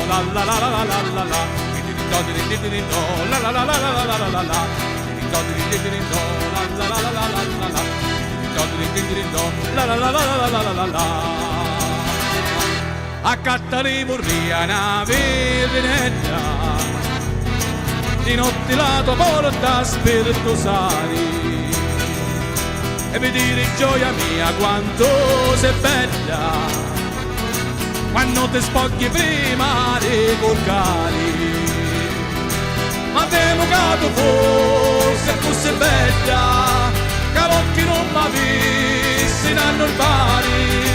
la la la la la la la. La la la la la la la la la. La la la la la la la. Accattali vorria una virginetta, di notte la tua porta spirituali, e mi dire gioia mia quanto sei bella, quando ti spocchi prima dei corcali. Ma temo che tu fosse così bella, che l'occhi non mi visti danno il pari.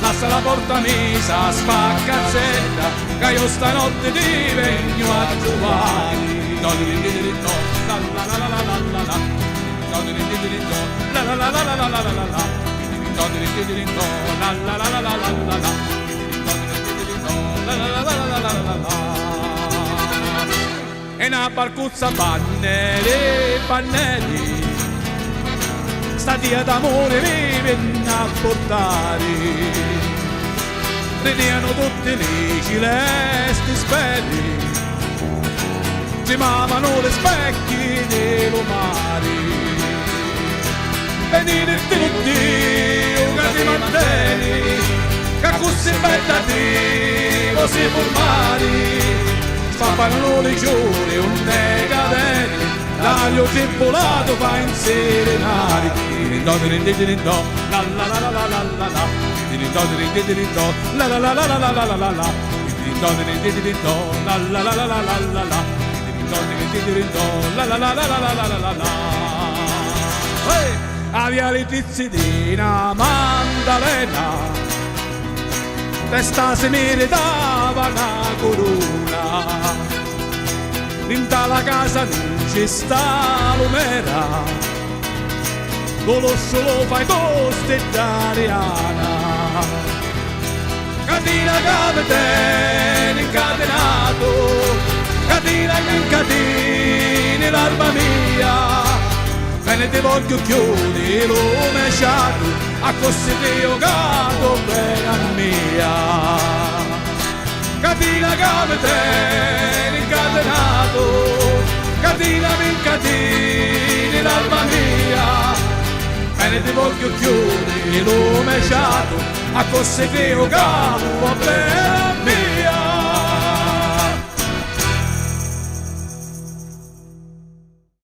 Lascia la porta misa, spaccazetta, che io stanotte ti vengo a trovare. La la la la la la la la. La la la la la la la la la. La la la la la la la la. La la la la la la la. E una barcuzza pannelli, pannelli, sta dia d'amore mi viene a portare. Ridiano tutti i celesti spelli, si mamano le specchi dello mare. Venite tutti, che ti mantieni, che così bella ti così formare. Spappano le giure, un decadente, l'aglio cipollato fa inserenare. La la la la la la la la. La la la la la la la la la la. La la la la la la la la. La la la la la la la la la. A Viale Tizzidina Maddalena, testa si meritava una corona. Dentro la casa non ci sta l'omera, lo solo fai toste d'Ariana. Catina capitano incatenato, catina che incatini l'alba mia. Bene ti voglio chiudi l'uomo sciato, a così ti ho gato bene a mia. Catina capitano incatenato, catina che incatini l'alba mia. Bene ti voglio chiudere l'uomo sciato, a così che ho capo bene.